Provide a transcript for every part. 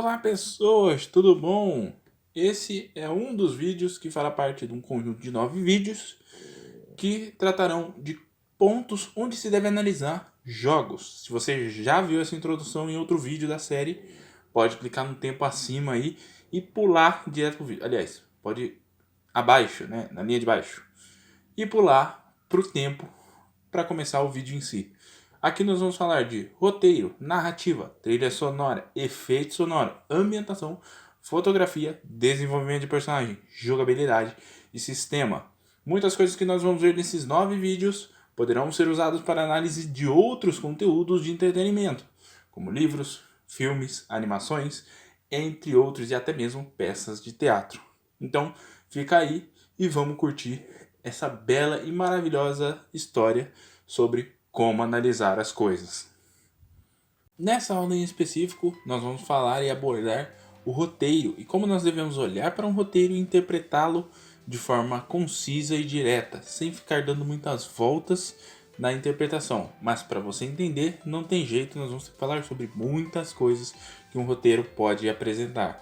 Olá pessoas, tudo bom? Esse é um dos vídeos que fará parte de um conjunto de 9 vídeos que tratarão de pontos onde se deve analisar jogos. Se você já viu essa introdução em outro vídeo da série, pode clicar no tempo acima aí e pular direto pro vídeo. Aliás, pode ir abaixo, né, na linha de baixo, e pular pro tempo para começar o vídeo em si. Aqui nós vamos falar de roteiro, narrativa, trilha sonora, efeito sonoro, ambientação, fotografia, desenvolvimento de personagem, jogabilidade e sistema. Muitas coisas que nós vamos ver nesses 9 vídeos poderão ser usadas para análise de outros conteúdos de entretenimento, como livros, filmes, animações, entre outros e até mesmo peças de teatro. Então, fica aí e vamos curtir essa bela e maravilhosa história sobre como analisar as coisas. Nessa aula em específico, nós vamos falar e abordar o roteiro e como nós devemos olhar para um roteiro e interpretá-lo de forma concisa e direta, sem ficar dando muitas voltas na interpretação. Mas para você entender, não tem jeito, nós vamos falar sobre muitas coisas que um roteiro pode apresentar.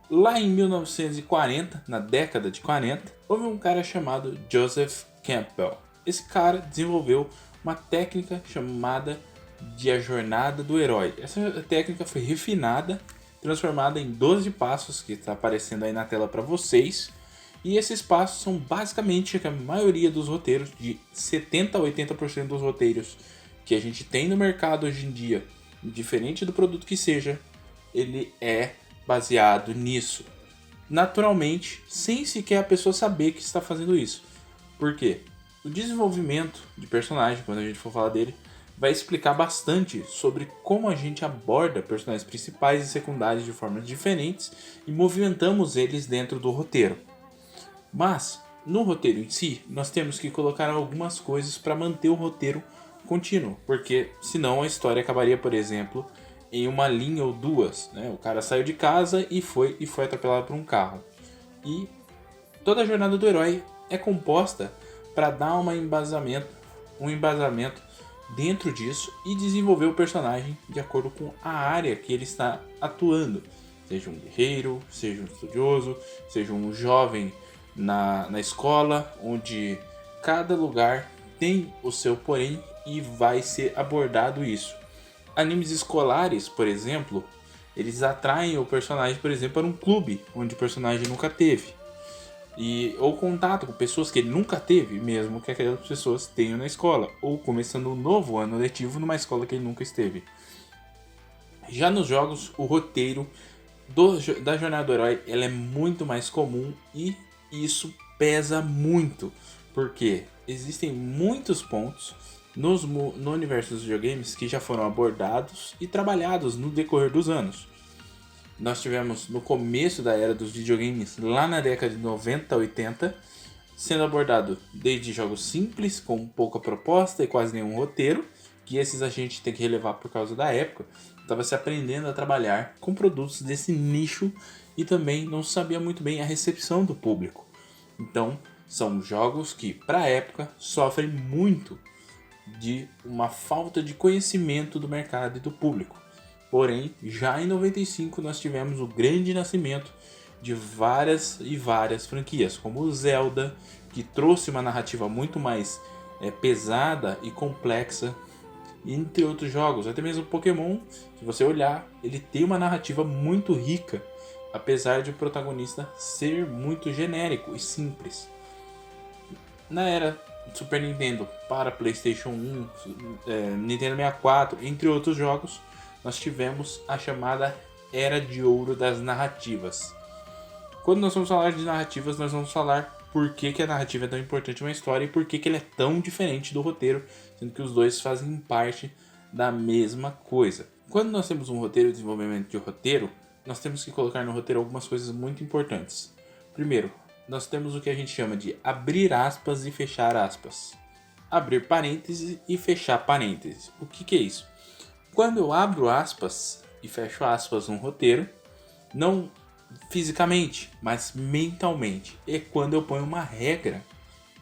Lá em 1940, na década de 40, houve um cara chamado Joseph Campbell. Esse cara desenvolveu uma técnica chamada de a jornada do herói. Essa técnica foi refinada, transformada em 12 passos, que está aparecendo aí na tela para vocês. E esses passos são basicamente a maioria dos roteiros, de 70 a 80% dos roteiros que a gente tem no mercado hoje em dia, diferente do produto que seja, ele é baseado nisso. Naturalmente, sem sequer a pessoa saber que está fazendo isso. Por quê? O desenvolvimento de personagem, quando a gente for falar dele, vai explicar bastante sobre como a gente aborda personagens principais e secundários de formas diferentes e movimentamos eles dentro do roteiro. Mas, no roteiro em si, nós temos que colocar algumas coisas para manter o roteiro contínuo, porque senão a história acabaria, por exemplo, em uma linha ou duas, né? O cara saiu de casa e foi atropelado por um carro. E toda a jornada do herói é composta para dar um embasamento dentro disso e desenvolver o personagem de acordo com a área que ele está atuando. Seja um guerreiro, seja um estudioso, seja um jovem na escola, onde cada lugar tem o seu porém e vai ser abordado isso. Animes escolares, por exemplo, eles atraem o personagem, por exemplo, para um clube onde o personagem nunca teve. Ou contato com pessoas que ele nunca teve, mesmo que aquelas pessoas tenham na escola. Ou começando um novo ano letivo numa escola que ele nunca esteve. Já nos jogos, o roteiro da jornada do herói ela é muito mais comum e isso pesa muito. Porque existem muitos pontos no universo dos videogames que já foram abordados e trabalhados no decorrer dos anos. Nós tivemos no começo da era dos videogames, lá na década de 90, 80, sendo abordado desde jogos simples, com pouca proposta e quase nenhum roteiro, que esses a gente tem que relevar por causa da época, estava se aprendendo a trabalhar com produtos desse nicho e também não sabia muito bem a recepção do público. Então, são jogos que, para a época, sofrem muito de uma falta de conhecimento do mercado e do público. Porém, já em 95 nós tivemos o grande nascimento de várias e várias franquias, como o Zelda, que trouxe uma narrativa muito mais pesada e complexa, entre outros jogos. Até mesmo o Pokémon, se você olhar, ele tem uma narrativa muito rica, apesar de o protagonista ser muito genérico e simples. Na era Super Nintendo para PlayStation 1, Nintendo 64, entre outros jogos, nós tivemos a chamada Era de Ouro das Narrativas. Quando nós vamos falar de narrativas, nós vamos falar por que a narrativa é tão importante em uma história e por que ele é tão diferente do roteiro, sendo que os dois fazem parte da mesma coisa. Quando nós temos um roteiro e desenvolvimento de roteiro, nós temos que colocar no roteiro algumas coisas muito importantes. Primeiro, nós temos o que a gente chama de abrir aspas e fechar aspas. Abrir parênteses e fechar parênteses. O que é isso? Quando eu abro aspas e fecho aspas num roteiro, não fisicamente, mas mentalmente, é quando eu ponho uma regra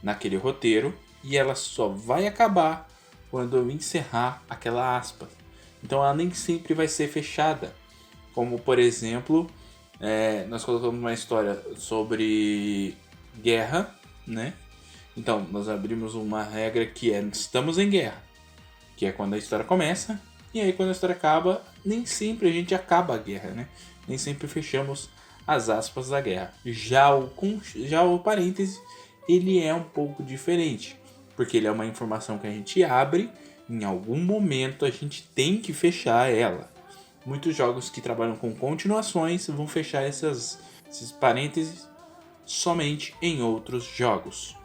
naquele roteiro e ela só vai acabar quando eu encerrar aquela aspa. Então ela nem sempre vai ser fechada, Como, por exemplo, nós colocamos uma história sobre guerra, né? Então, nós abrimos uma regra que é estamos em guerra, que é quando a história começa, e aí quando a história acaba, nem sempre a gente acaba a guerra, né? Nem sempre fechamos as aspas da guerra. Já o parêntese, ele é um pouco diferente, porque ele é uma informação que a gente abre, em algum momento a gente tem que fechar ela. Muitos jogos que trabalham com continuações vão fechar esses parênteses somente em outros jogos.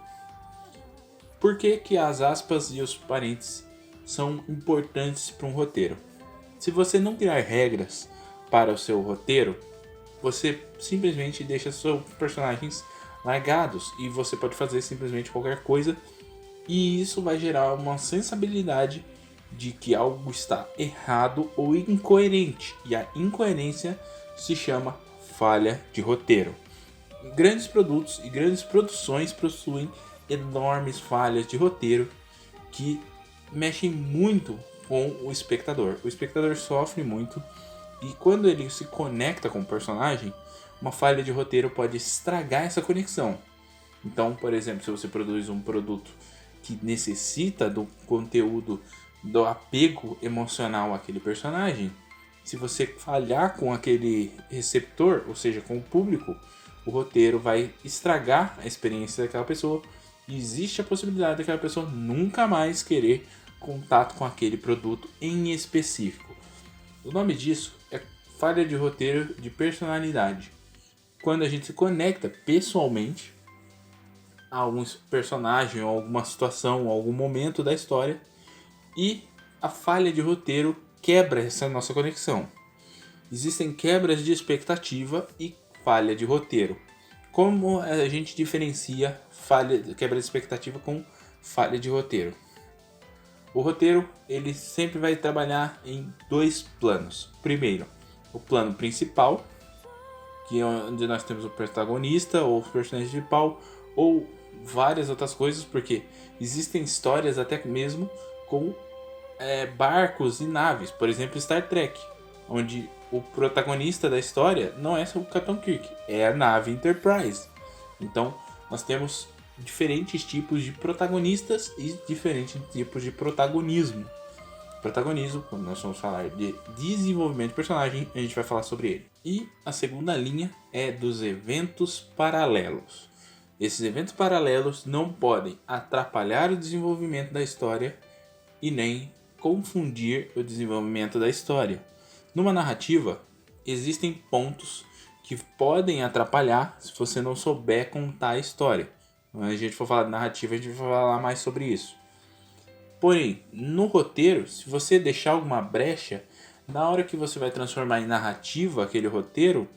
Por que que as aspas e os parênteses são importantes para um roteiro? Se você não criar regras para o seu roteiro, você simplesmente deixa seus personagens largados e você pode fazer simplesmente qualquer coisa, e isso vai gerar uma sensibilidade de que algo está errado ou incoerente, e a incoerência se chama falha de roteiro. Grandes produtos e grandes produções possuem enormes falhas de roteiro que mexem muito com o espectador. O espectador sofre muito, e quando ele se conecta com o personagem, uma falha de roteiro pode estragar essa conexão. Então, por exemplo, se você produz um produto que necessita do conteúdo, do apego emocional àquele personagem, se você falhar com aquele receptor, ou seja, com o público, o roteiro vai estragar a experiência daquela pessoa, e existe a possibilidade daquela pessoa nunca mais querer contato com aquele produto em específico. O nome disso é falha de roteiro de personalidade. Quando a gente se conecta pessoalmente a algum personagem, ou alguma situação, ou algum momento da história, e a falha de roteiro quebra essa nossa conexão. Existem quebras de expectativa e falha de roteiro. Como a gente diferencia quebra de expectativa com falha de roteiro? O roteiro, ele sempre vai trabalhar em dois planos. Primeiro, o plano principal, que é onde nós temos o protagonista ou o personagem principal, ou várias outras coisas, porque existem histórias até mesmo com barcos e naves. Por exemplo, Star Trek, onde o protagonista da história não é o Capitão Kirk, é a nave Enterprise. Então, nós temos diferentes tipos de protagonistas e diferentes tipos de protagonismo. Protagonismo, quando nós vamos falar de desenvolvimento de personagem, a gente vai falar sobre ele. E a segunda linha é dos eventos paralelos. Esses eventos paralelos não podem atrapalhar o desenvolvimento da história e nem confundir o desenvolvimento da história. Numa narrativa, existem pontos que podem atrapalhar se você não souber contar a história. Quando a gente for falar de narrativa, a gente vai falar mais sobre isso. Porém, no roteiro, se você deixar alguma brecha, na hora que você vai transformar em narrativa aquele roteiro,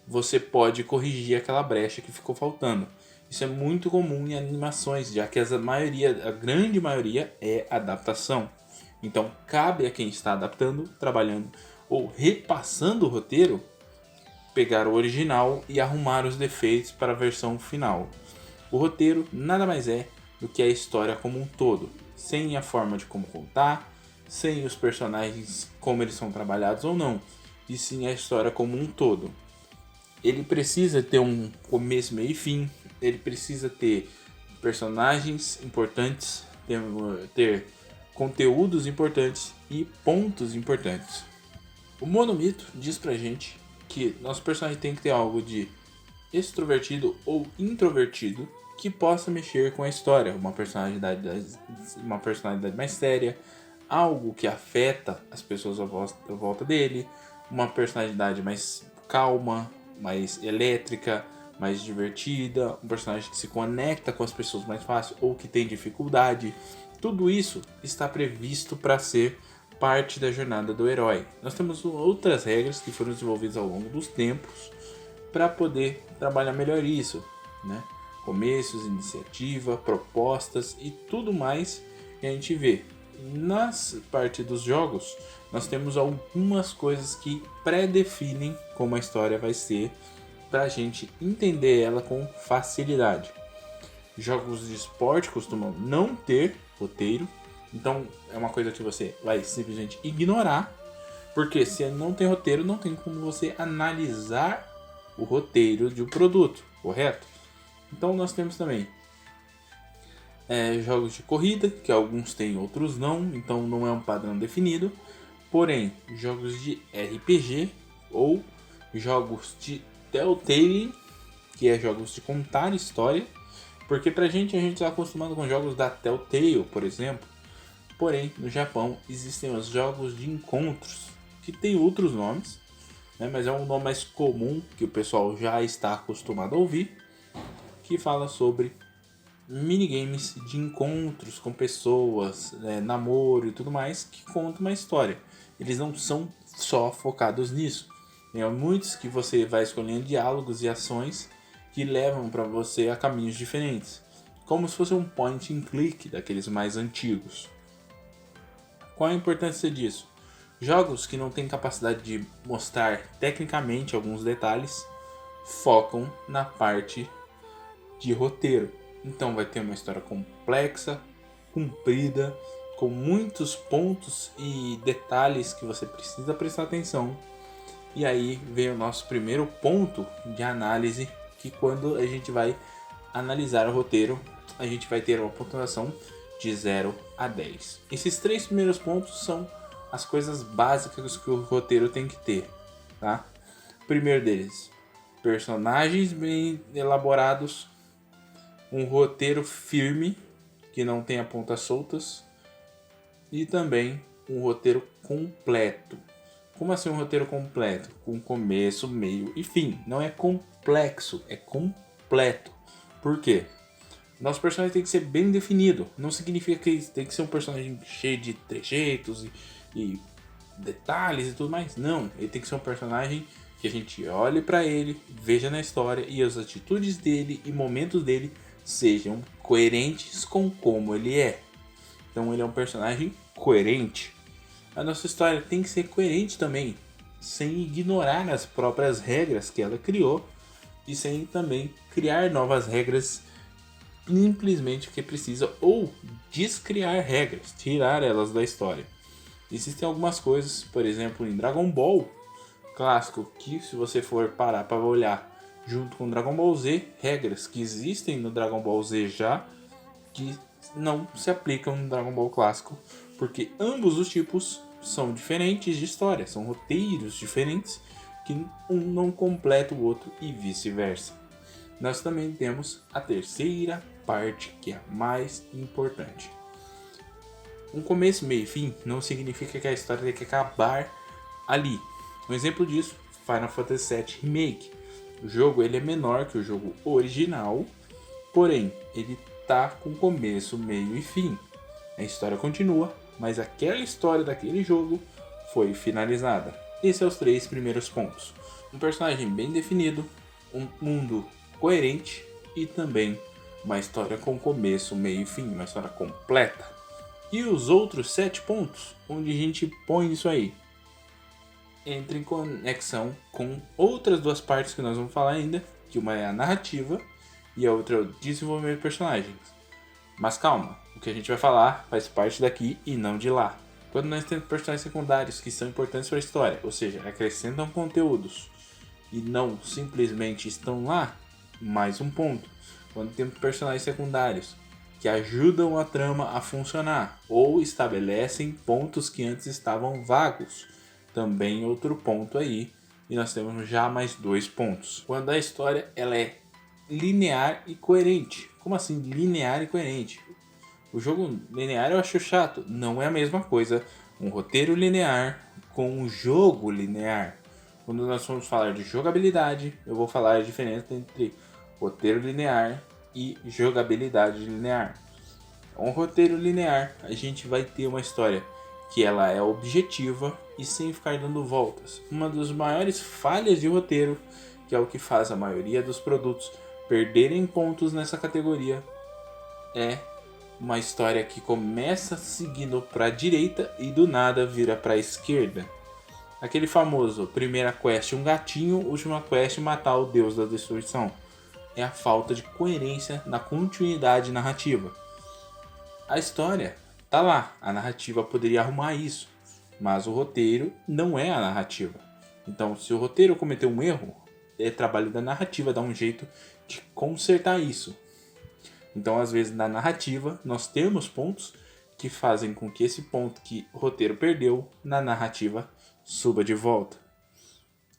você pode corrigir aquela brecha que ficou faltando. Isso é muito comum em animações, já que a grande maioria é adaptação. Então, cabe a quem está adaptando, trabalhando ou repassando o roteiro, pegar o original e arrumar os defeitos para a versão final. O roteiro nada mais é do que a história como um todo, sem a forma de como contar, sem os personagens como eles são trabalhados ou não, e sim a história como um todo. Ele precisa ter um começo, meio e fim, ele precisa ter personagens importantes, ter conteúdos importantes e pontos importantes. O Monomito diz pra gente que nosso personagem tem que ter algo de extrovertido ou introvertido que possa mexer com a história, uma personalidade mais séria, algo que afeta as pessoas à volta dele, uma personalidade mais calma, mais elétrica, mais divertida, um personagem que se conecta com as pessoas mais fácil ou que tem dificuldade. Tudo isso está previsto para ser parte da jornada do herói. Nós temos outras regras que foram desenvolvidas ao longo dos tempos para poder trabalhar melhor isso, né? Começos, iniciativa, propostas e tudo mais que a gente vê. Nas partes dos jogos, nós temos algumas coisas que pré-definem como a história vai ser para a gente entender ela com facilidade. Jogos de esporte costumam não ter roteiro, então é uma coisa que você vai simplesmente ignorar, Porque se não tem roteiro, não tem como você analisar o roteiro de um produto, correto? Então nós temos também jogos de corrida, que alguns têm, outros não, então não é um padrão definido. Porém, jogos de RPG ou jogos de Telltale, que é jogos de contar história, porque a gente está acostumado com jogos da Telltale, por exemplo. Porém, no Japão existem os jogos de encontros, que tem outros nomes, né, mas é um nome mais comum que o pessoal já está acostumado a ouvir, que fala sobre minigames de encontros com pessoas, namoro e tudo mais, que contam uma história. Eles não são só focados nisso. Tem muitos que você vai escolhendo diálogos e ações que levam para você a caminhos diferentes, como se fosse um point and click daqueles mais antigos. Qual a importância disso? Jogos que não têm capacidade de mostrar tecnicamente alguns detalhes focam na parte de roteiro. Então vai ter uma história complexa, comprida, com muitos pontos e detalhes que você precisa prestar atenção. E aí vem o nosso primeiro ponto de análise, que quando a gente vai analisar o roteiro, a gente vai ter uma pontuação de 0 a 10. Esses 3 primeiros pontos são as coisas básicas que o roteiro tem que ter, tá? O primeiro deles, personagens bem elaborados, um roteiro firme, que não tenha pontas soltas, e também um roteiro completo. Como assim um roteiro completo? Com começo, meio e fim. Não é complexo, é completo. Por quê? Nosso personagem tem que ser bem definido. Não significa que tem que ser um personagem cheio de trejeitos e detalhes e tudo mais. Não, ele tem que ser um personagem que a gente olhe para ele, veja na história e as atitudes dele e momentos dele sejam coerentes com como ele é. Então ele é um personagem coerente. A nossa história tem que ser coerente também, sem ignorar as próprias regras que ela criou e sem também criar novas regras simplesmente porque precisa, ou descriar regras, tirar elas da história. Existem algumas coisas, por exemplo, em Dragon Ball clássico, que se você for parar para olhar junto com Dragon Ball Z, regras que existem no Dragon Ball Z já, que não se aplicam no Dragon Ball clássico, porque ambos os tipos são diferentes de história, são roteiros diferentes que um não completa o outro e vice-versa. Nós também temos a terceira parte, que é a mais importante. Um começo, meio e fim não significa que a história tem que acabar ali. Um exemplo disso, Final Fantasy VII Remake. O jogo ele é menor que o jogo original, porém ele tá com começo, meio e fim. A história continua, mas aquela história daquele jogo foi finalizada. Esses são os 3 primeiros pontos. Um personagem bem definido, um mundo coerente e também uma história com começo, meio e fim, uma história completa. E os outros 7 pontos, onde a gente põe isso aí? Entra em conexão com outras 2 partes que nós vamos falar ainda, que uma é a narrativa e a outra é o desenvolvimento de personagens. Mas calma, o que a gente vai falar faz parte daqui e não de lá. Quando nós temos personagens secundários que são importantes para a história, ou seja, acrescentam conteúdos e não simplesmente estão lá, mais um ponto. Quando temos personagens secundários que ajudam a trama a funcionar ou estabelecem pontos que antes estavam vagos, também outro ponto aí, e nós temos já mais 2 pontos. Quando a história ela é linear e coerente. Como assim linear e coerente? O jogo linear eu acho chato. Não é a mesma coisa um roteiro linear com um jogo linear. Quando nós formos falar de jogabilidade, eu vou falar a diferença entre roteiro linear e jogabilidade linear. Um roteiro linear, a gente vai ter uma história que ela é objetiva e sem ficar dando voltas. Uma das maiores falhas de roteiro, que é o que faz a maioria dos produtos perderem pontos nessa categoria, é uma história que começa seguindo para a direita e do nada vira para a esquerda. Aquele famoso primeira quest um gatinho, última quest matar o deus da destruição. É a falta de coerência na continuidade narrativa. A história tá lá, a narrativa poderia arrumar isso, mas o roteiro não é a narrativa. Então, se o roteiro cometeu um erro, é trabalho da narrativa dar um jeito de consertar isso. Então, às vezes, na narrativa, nós temos pontos que fazem com que esse ponto que o roteiro perdeu, na narrativa, suba de volta.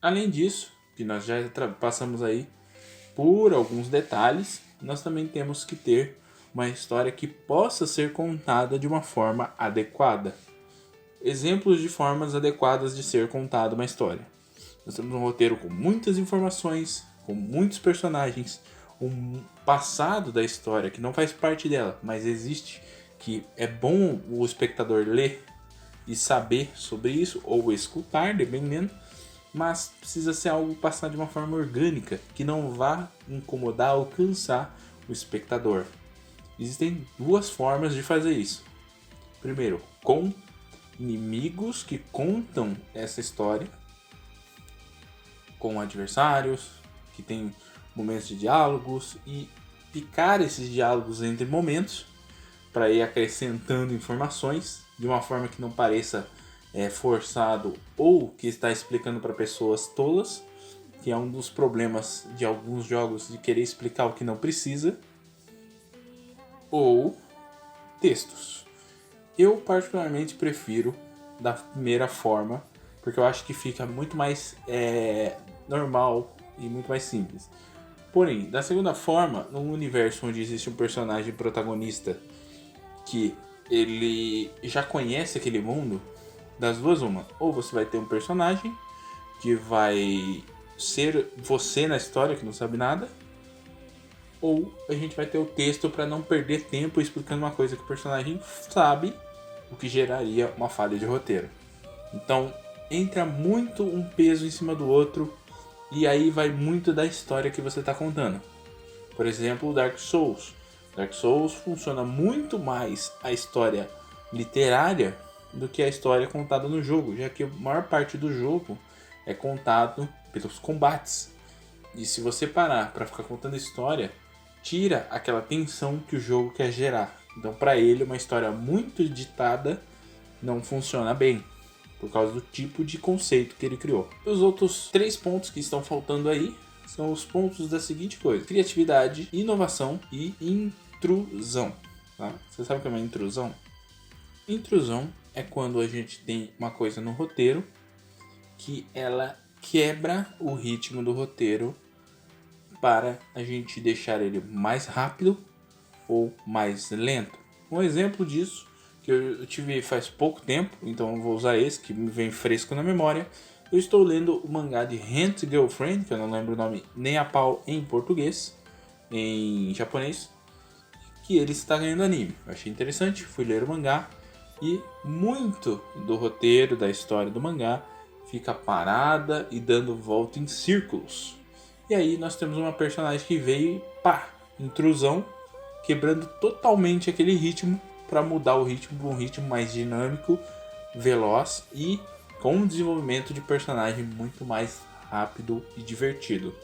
Além disso, que nós já passamos aí por alguns detalhes, nós também temos que ter uma história que possa ser contada de uma forma adequada. Exemplos de formas adequadas de ser contada uma história. Nós temos um roteiro com muitas informações, com muitos personagens, um passado da história que não faz parte dela, mas existe, que é bom o espectador ler e saber sobre isso, ou escutar, dependendo, mas precisa ser algo passado de uma forma orgânica, que não vá incomodar ou cansar o espectador. Existem duas formas de fazer isso. Primeiro, com inimigos que contam essa história, com adversários, que tem momentos de diálogos, e picar esses diálogos entre momentos para ir acrescentando informações de uma forma que não pareça forçado ou que está explicando para pessoas tolas, que é um dos problemas de alguns jogos de querer explicar o que não precisa, ou textos. Eu particularmente prefiro da primeira forma, porque eu acho que fica muito mais normal e muito mais simples. Porém, da segunda forma, num universo onde existe um personagem protagonista que ele já conhece aquele mundo, das duas uma, ou você vai ter um personagem que vai ser você na história que não sabe nada, ou a gente vai ter o texto para não perder tempo explicando uma coisa que o personagem sabe, o que geraria uma falha de roteiro. Então entra muito um peso em cima do outro, e aí vai muito da história que você está contando. Por exemplo, o Dark Souls. Dark Souls funciona muito mais a história literária do que a história contada no jogo, já que a maior parte do jogo é contado pelos combates. E se você parar para ficar contando história, tira aquela tensão que o jogo quer gerar. Então, para ele, uma história muito ditada não funciona bem, por causa do tipo de conceito que ele criou. Os outros 3 pontos que estão faltando aí são os pontos da seguinte coisa: criatividade, inovação e intrusão. Tá? Você sabe o que é uma intrusão? Intrusão é quando a gente tem uma coisa no roteiro que ela quebra o ritmo do roteiro para a gente deixar ele mais rápido ou mais lento. Um exemplo disso que eu tive faz pouco tempo, então eu vou usar esse que me vem fresco na memória. Eu estou lendo o mangá de Rent Girlfriend, que eu não lembro o nome nem a pau em português, em japonês, que ele está ganhando anime. Eu achei interessante, fui ler o mangá e muito do roteiro, da história do mangá fica parada e dando volta em círculos. E aí nós temos uma personagem que veio e pá, intrusão, quebrando totalmente aquele ritmo para mudar o ritmo para um ritmo mais dinâmico, veloz e com um desenvolvimento de personagem muito mais rápido e divertido.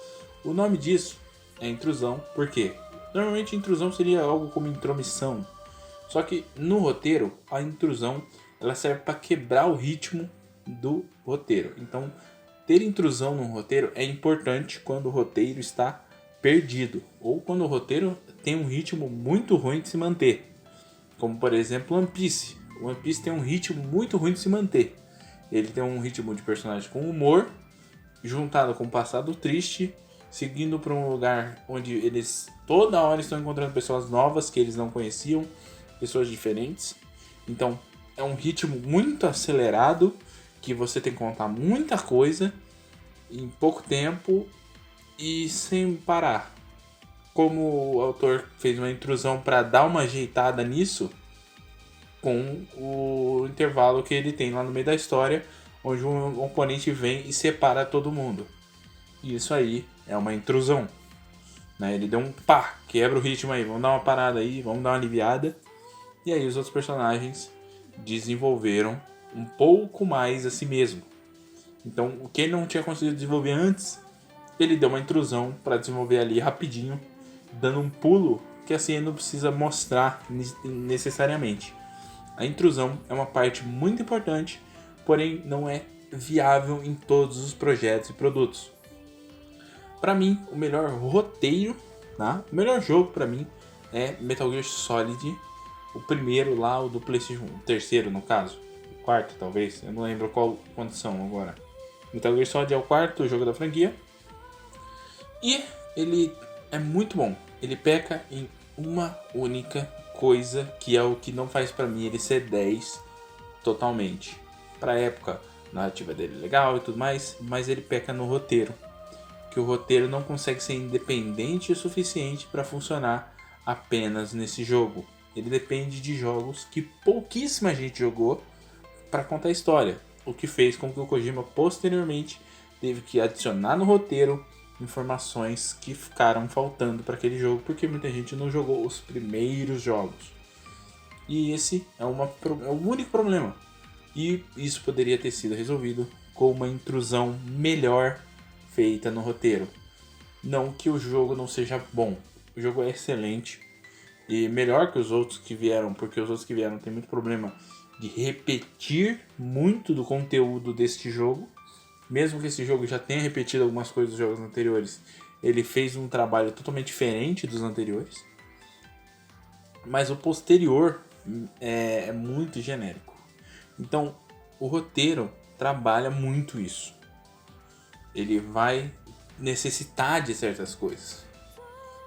O nome disso é intrusão, porque normalmente intrusão seria algo como intromissão, só que no roteiro a intrusão ela serve para quebrar o ritmo do roteiro. Então ter intrusão no roteiro é importante quando o roteiro está perdido ou quando o roteiro tem um ritmo muito ruim de se manter, como por exemplo One Piece. One Piece tem um ritmo muito ruim de se manter. Ele tem um ritmo de personagem com humor, juntado com um passado triste, seguindo para um lugar onde eles toda hora estão encontrando pessoas novas que eles não conheciam, pessoas diferentes. Então é um ritmo muito acelerado, que você tem que contar muita coisa em pouco tempo e sem parar. Como o autor fez uma intrusão para dar uma ajeitada nisso, com o intervalo que ele tem lá no meio da história, onde um oponente vem e separa todo mundo. E isso aí é uma intrusão, né? Ele deu um pá, quebra o ritmo aí, vamos dar uma parada aí, vamos dar uma aliviada. E aí os outros personagens desenvolveram um pouco mais a si mesmo. Então o que ele não tinha conseguido desenvolver antes, ele deu uma intrusão para desenvolver ali rapidinho, dando um pulo que assim ele não precisa mostrar necessariamente. A intrusão é uma parte muito importante porém não é viável em todos os projetos e produtos. Para mim, o melhor roteiro, tá? O melhor jogo para mim é Metal Gear Solid, o primeiro lá, o do PlayStation, o terceiro no caso, o quarto talvez, eu não lembro qual condição agora. Metal Gear Solid é o quarto jogo da franquia e ele é muito bom. Ele peca em uma única coisa, que é o que não faz para mim ele ser 10 totalmente. Pra época, a narrativa dele é legal e tudo mais, mas ele peca no roteiro. Que o roteiro não consegue ser independente o suficiente para funcionar apenas nesse jogo. Ele depende de jogos que pouquíssima gente jogou para contar a história, o que fez com que o Kojima posteriormente teve que adicionar no roteiro informações que ficaram faltando para aquele jogo, porque muita gente não jogou os primeiros jogos. E esse é o único problema. E isso poderia ter sido resolvido com uma intrusão melhor feita no roteiro. Não que o jogo não seja bom, o jogo é excelente e melhor que os outros que vieram, porque os outros que vieram tem muito problema de repetir muito do conteúdo deste jogo. Mesmo que esse jogo já tenha repetido algumas coisas dos jogos anteriores, ele fez um trabalho totalmente diferente dos anteriores. Mas o posterior é muito genérico. Então, o roteiro trabalha muito isso. Ele vai necessitar de certas coisas.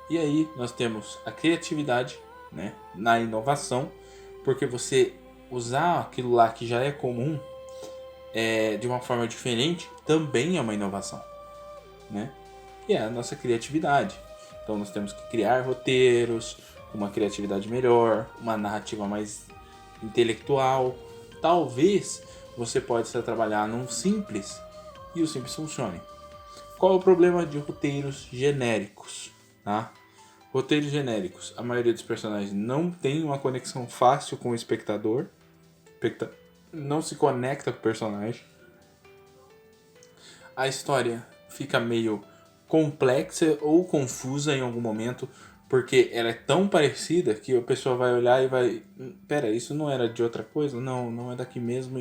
E aí nós temos a criatividade, né, na inovação, porque você usar aquilo lá que já é comum de uma forma diferente também é uma inovação, né? Que é a nossa criatividade. Então nós temos que criar roteiros com uma criatividade melhor, uma narrativa mais intelectual. Talvez você possa trabalhar num simples e o simples funcione. Qual é o problema de roteiros genéricos? Tá? Roteiros genéricos, a maioria dos personagens não tem uma conexão fácil com o espectador, não se conecta com o personagem. A história fica meio complexa ou confusa em algum momento, porque ela é tão parecida que a pessoa vai olhar e vai... Pera, isso não era de outra coisa? Não, não é daqui mesmo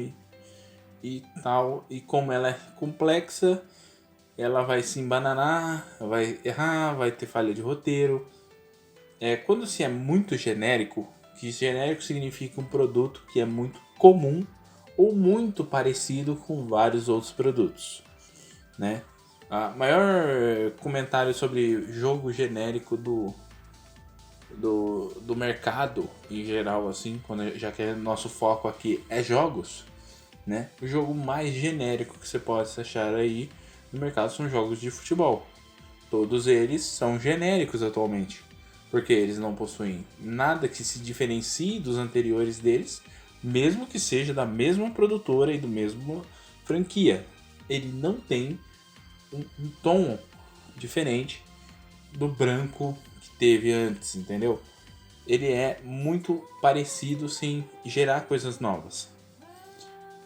e tal. E como ela é complexa, ela vai se embananar, vai errar, vai ter falha de roteiro. Quando se é muito genérico, que genérico significa um produto que é muito comum ou muito parecido com vários outros produtos, né? A maior comentário sobre jogo genérico do mercado em geral, assim, já que nosso foco aqui é jogos, né? O jogo mais genérico que você pode achar aí no mercado são jogos de futebol. Todos eles são genéricos atualmente, porque eles não possuem nada que se diferencie dos anteriores deles, mesmo que seja da mesma produtora e do mesmo franquia. Ele não tem um tom diferente do branco que teve antes, entendeu? Ele é muito parecido sem gerar coisas novas.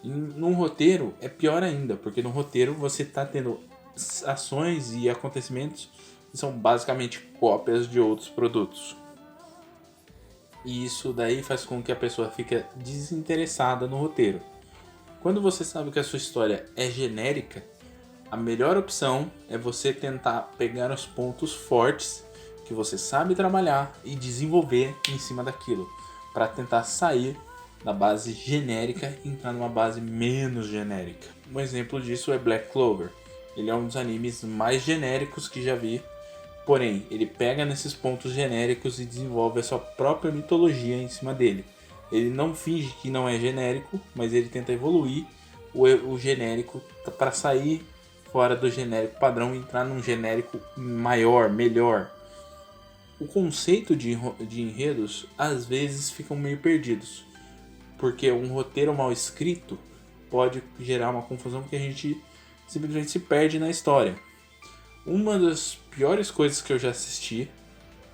Num roteiro é pior ainda, porque no roteiro você está tendo ações e acontecimentos que são basicamente cópias de outros produtos. E isso daí faz com que a pessoa fique desinteressada no roteiro. Quando você sabe que a sua história é genérica, a melhor opção é você tentar pegar os pontos fortes que você sabe trabalhar e desenvolver em cima daquilo, para tentar sair da base genérica e entrar numa base menos genérica. Um exemplo disso é Black Clover. Ele é um dos animes mais genéricos que já vi, porém ele pega nesses pontos genéricos e desenvolve a sua própria mitologia em cima dele. Ele não finge que não é genérico, mas ele tenta evoluir o genérico para sair fora do genérico padrão e entrar num genérico maior, melhor. O conceito de enredos às vezes ficam meio perdidos, porque um roteiro mal escrito pode gerar uma confusão que a gente simplesmente se perde na história. Uma das piores coisas que eu já assisti,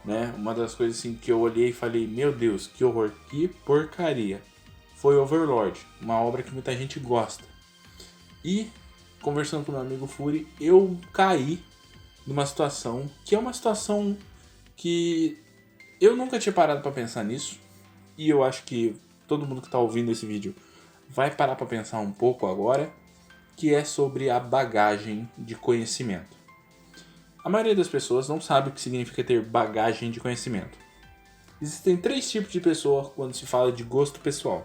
né, uma das coisas assim que eu olhei e falei, meu Deus, que horror, que porcaria, foi Overlord, uma obra que muita gente gosta. E conversando com meu amigo Fury, eu caí numa situação que é uma situação que eu nunca tinha parado para pensar nisso, e eu acho que todo mundo que está ouvindo esse vídeo vai parar para pensar um pouco agora, que é sobre a bagagem de conhecimento. A maioria das pessoas não sabe o que significa ter bagagem de conhecimento. Existem 3 tipos de pessoa quando se fala de gosto pessoal.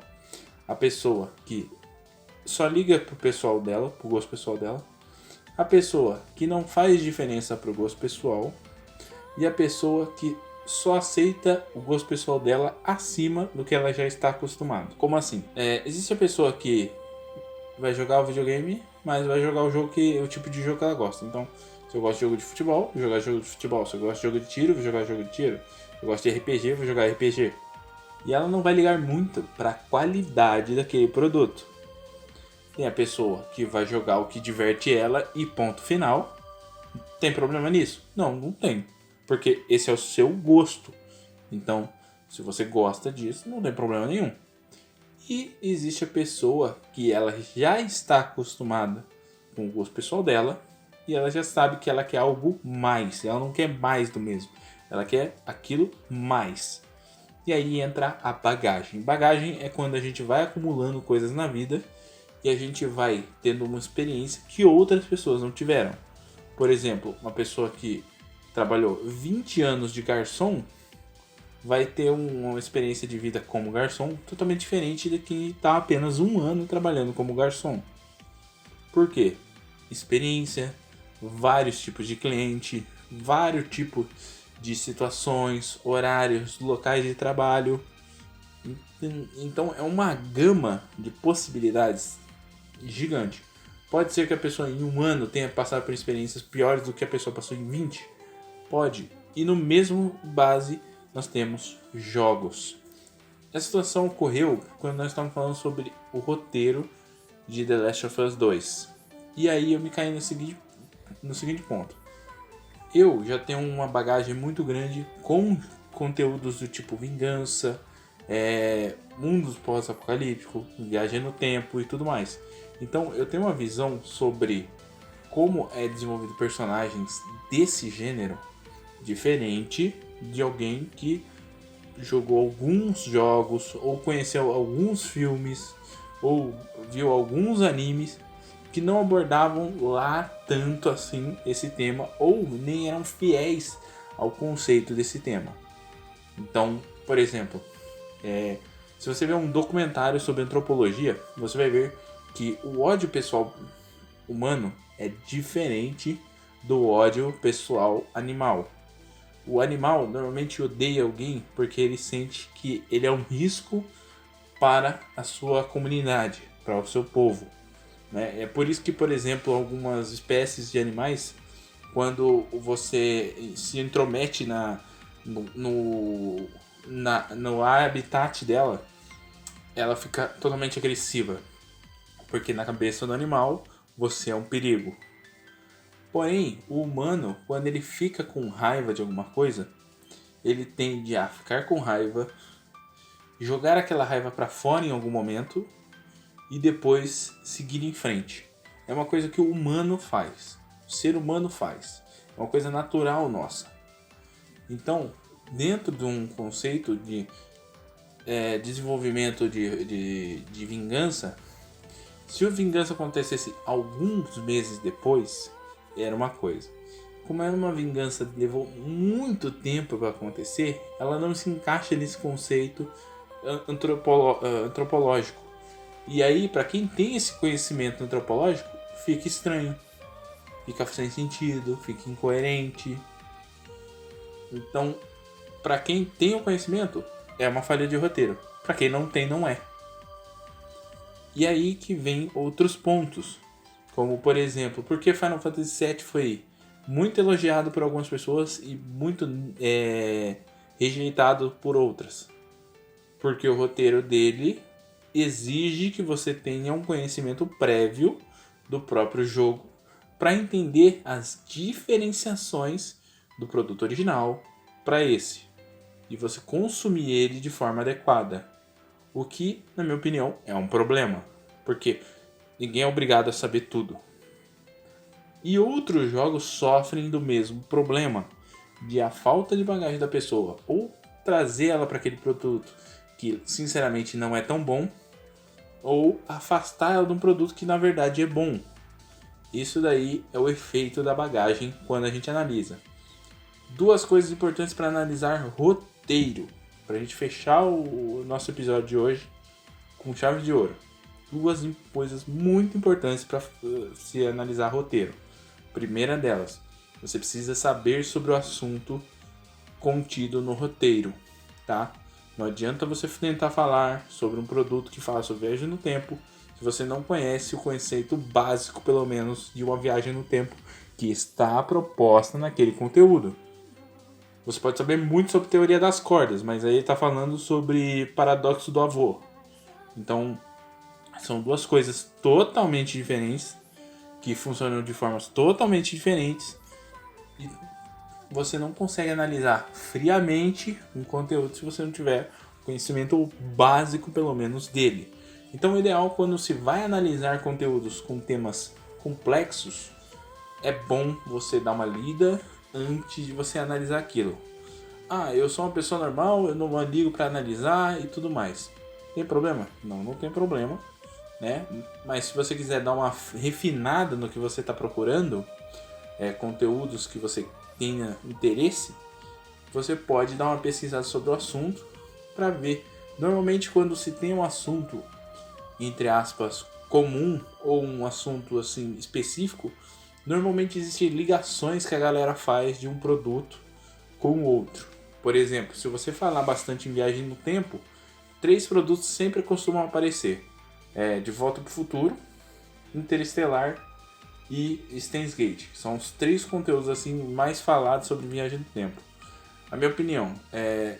A pessoa que só liga pro pessoal dela, pro gosto pessoal dela. A pessoa que não faz diferença pro gosto pessoal. E a pessoa que só aceita o gosto pessoal dela acima do que ela já está acostumada. Como assim? Existe a pessoa que vai jogar o videogame, mas vai jogar o tipo de jogo que ela gosta. Então, se eu gosto de jogo de futebol, vou jogar jogo de futebol. Se eu gosto de jogo de tiro, vou jogar jogo de tiro. Se eu gosto de RPG, vou jogar RPG. E ela não vai ligar muito para a qualidade daquele produto. Tem a pessoa que vai jogar o que diverte ela e ponto final. Tem problema nisso? Não, não tem. Porque esse é o seu gosto. Então, se você gosta disso, não tem problema nenhum. E existe a pessoa que ela já está acostumada com o gosto pessoal dela e ela já sabe que ela quer algo mais. Ela não quer mais do mesmo. Ela quer aquilo mais. E aí entra a bagagem. Bagagem é quando a gente vai acumulando coisas na vida e a gente vai tendo uma experiência que outras pessoas não tiveram. Por exemplo, uma pessoa que trabalhou 20 anos de garçom vai ter uma experiência de vida como garçom totalmente diferente de quem está apenas 1 ano trabalhando como garçom. Por quê? Experiência, vários tipos de cliente, vários tipos de situações, horários, locais de trabalho. Então é uma gama de possibilidades gigante. Pode ser que a pessoa em 1 ano tenha passado por experiências piores do que a pessoa passou em 20. Pode. E no mesmo base nós temos jogos. Essa situação ocorreu quando nós estávamos falando sobre o roteiro de The Last of Us 2. E aí eu me caí no seguinte ponto. Eu já tenho uma bagagem muito grande com conteúdos do tipo vingança, mundos pós-apocalípticos, viagem no tempo e tudo mais. Então eu tenho uma visão sobre como é desenvolvido personagens desse gênero diferente de alguém que jogou alguns jogos ou conheceu alguns filmes ou viu alguns animes que não abordavam lá tanto assim esse tema ou nem eram fiéis ao conceito desse tema. Então, por exemplo, se você ver um documentário sobre antropologia, você vai ver que o ódio pessoal humano é diferente do ódio pessoal animal. O animal normalmente odeia alguém porque ele sente que ele é um risco para a sua comunidade, para o seu povo. Né? É por isso que, por exemplo, algumas espécies de animais, quando você se intromete no habitat dela, ela fica totalmente agressiva. Porque na cabeça do animal, você é um perigo. Porém, o humano, quando ele fica com raiva de alguma coisa, ele tende a ficar com raiva, jogar aquela raiva para fora em algum momento e depois seguir em frente. É uma coisa que o humano faz, o ser humano faz. É uma coisa natural nossa. Então, dentro de um conceito de desenvolvimento de vingança, se a vingança acontecesse alguns meses depois, era uma coisa. Como era uma vingança que levou muito tempo para acontecer, ela não se encaixa nesse conceito antropológico. E aí, para quem tem esse conhecimento antropológico, fica estranho, fica sem sentido, fica incoerente. Então, para quem tem o conhecimento, é uma falha de roteiro. Para quem não tem, não é. E aí que vem outros pontos. Como, por exemplo, por que Final Fantasy VII foi muito elogiado por algumas pessoas e muito rejeitado por outras? Porque o roteiro dele exige que você tenha um conhecimento prévio do próprio jogo para entender as diferenciações do produto original para esse. E você consumir ele de forma adequada. O que, na minha opinião, é um problema. Porque ninguém é obrigado a saber tudo. E outros jogos sofrem do mesmo problema. De a falta de bagagem da pessoa. Ou trazer ela para aquele produto que, sinceramente, não é tão bom. ou afastar ela de um produto que na verdade é bom. Isso daí é o efeito da bagagem quando a gente analisa. Duas coisas importantes para analisar roteiro, para a gente fechar o nosso episódio de hoje com chave de ouro. Duas coisas muito importantes para se analisar roteiro. Primeira delas, você precisa saber sobre o assunto contido no roteiro, tá? Não adianta você tentar falar sobre um produto que fala sobre viagem no tempo se você não conhece o conceito básico, pelo menos, de uma viagem no tempo que está proposta naquele conteúdo. Você pode saber muito sobre teoria das cordas, mas aí ele está falando sobre paradoxo do avô. Então, são duas coisas totalmente diferentes, que funcionam de formas totalmente diferentes, e você não consegue analisar friamente um conteúdo se você não tiver conhecimento básico, pelo menos, dele. Então, o ideal quando se vai analisar conteúdos com temas complexos, é bom você dar uma lida antes de você analisar aquilo. Eu sou uma pessoa normal, eu não ligo para analisar e tudo mais. Tem problema? Não tem problema, né? Mas se você quiser dar uma refinada no que você está procurando, conteúdos que você tenha interesse, você pode dar uma pesquisada sobre o assunto para ver. Normalmente quando se tem um assunto, entre aspas, comum ou um assunto assim específico, normalmente existem ligações que a galera faz de um produto com o outro. Por exemplo, se você falar bastante em viagem no tempo, 3 produtos sempre costumam aparecer. De Volta para o Futuro, Interestelar e Steins Gate. São os 3 conteúdos assim mais falados sobre viagem no tempo. A minha opinião,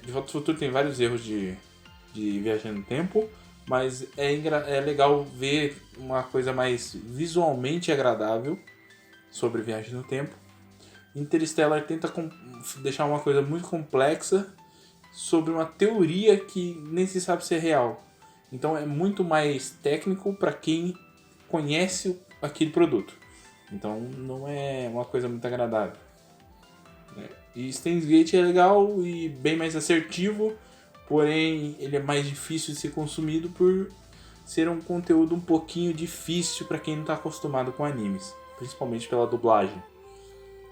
De Volta para o Futuro tem vários erros de viagem no tempo, mas é legal ver uma coisa mais visualmente agradável sobre viagem no tempo. Interstellar tenta deixar uma coisa muito complexa sobre uma teoria que nem se sabe se é real. Então é muito mais técnico para quem conhece aquele produto. Então não é uma coisa muito agradável. E Steins Gate é legal e bem mais assertivo, porém ele é mais difícil de ser consumido por ser um conteúdo um pouquinho difícil para quem não está acostumado com animes, principalmente pela dublagem.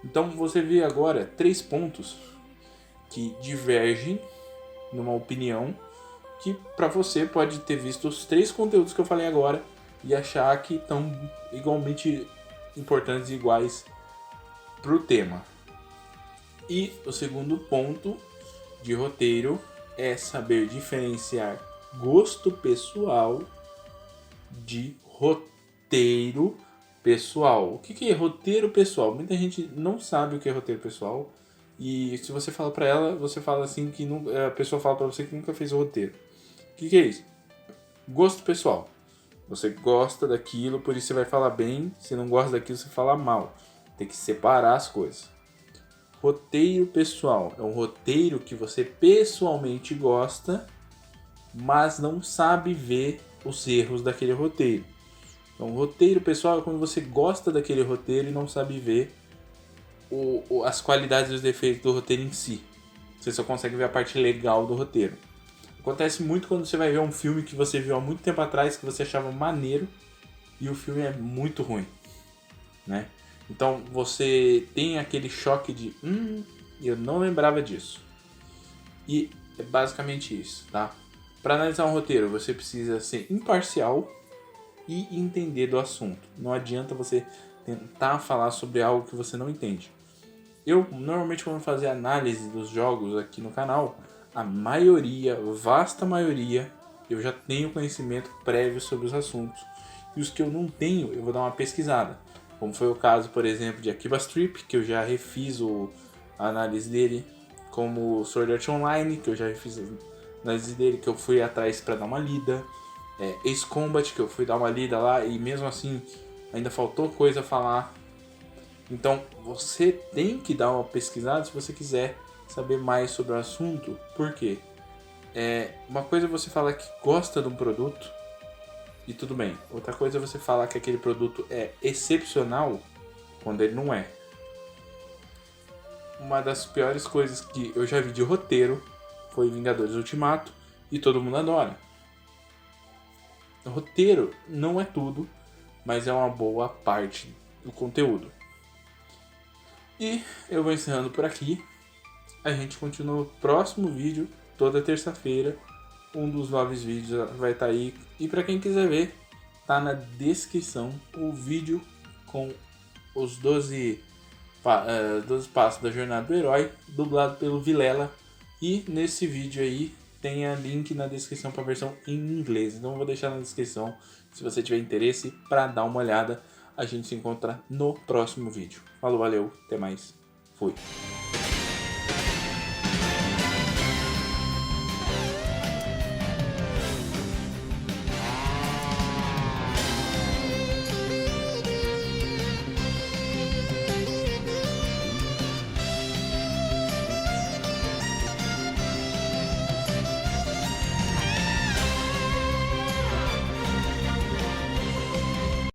Então você vê agora 3 pontos que divergem numa opinião que para você pode ter visto os 3 conteúdos que eu falei agora e achar que estão igualmente importantes e iguais para o tema. E o segundo ponto de roteiro é saber diferenciar gosto pessoal de roteiro pessoal. O que é roteiro pessoal? Muita gente não sabe o que é roteiro pessoal. E se você fala pra ela, você fala assim que a pessoa fala pra você que nunca fez o roteiro. O que é isso? Gosto pessoal. Você gosta daquilo, por isso você vai falar bem. Se não gosta daquilo, você fala mal. Tem que separar as coisas. Roteiro pessoal é um roteiro que você pessoalmente gosta, mas não sabe ver os erros daquele roteiro. Então, roteiro pessoal é quando você gosta daquele roteiro e não sabe ver as qualidades e os defeitos do roteiro em si. Você só consegue ver a parte legal do roteiro. Acontece muito quando você vai ver um filme que você viu há muito tempo atrás, que você achava maneiro, e o filme é muito ruim, né? Então você tem aquele choque de eu não lembrava disso. E é basicamente isso, tá? Para analisar um roteiro, você precisa ser imparcial e entender do assunto. Não adianta você tentar falar sobre algo que você não entende. Eu, normalmente, quando fazer análise dos jogos aqui no canal, a maioria, vasta maioria, eu já tenho conhecimento prévio sobre os assuntos. E os que eu não tenho, eu vou dar uma pesquisada. Como foi o caso, por exemplo, de Akiba Strip, que eu já refiz a análise dele. Como Sword Art Online, que eu já refiz a análise dele, que eu fui atrás para dar uma lida. Ace Combat, que eu fui dar uma lida lá e mesmo assim ainda faltou coisa a falar. Então você tem que dar uma pesquisada se você quiser saber mais sobre o assunto. Por quê? Uma coisa é você falar que gosta de um produto e tudo bem. Outra coisa é você falar que aquele produto é excepcional quando ele não é. Uma das piores coisas que eu já vi de roteiro foi Vingadores Ultimato e todo mundo adora. roteiro não é tudo, mas é uma boa parte do conteúdo. E eu vou encerrando por aqui. A gente continua no próximo vídeo, toda terça-feira. Um dos novos vídeos vai estar aí. E para quem quiser ver, tá na descrição o vídeo com os 12 passos da jornada do herói, dublado pelo Vilela. E nesse vídeo aí tem a link na descrição para a versão em inglês. Então eu vou deixar na descrição se você tiver interesse para dar uma olhada. A gente se encontra no próximo vídeo. Falou, valeu, até mais, fui.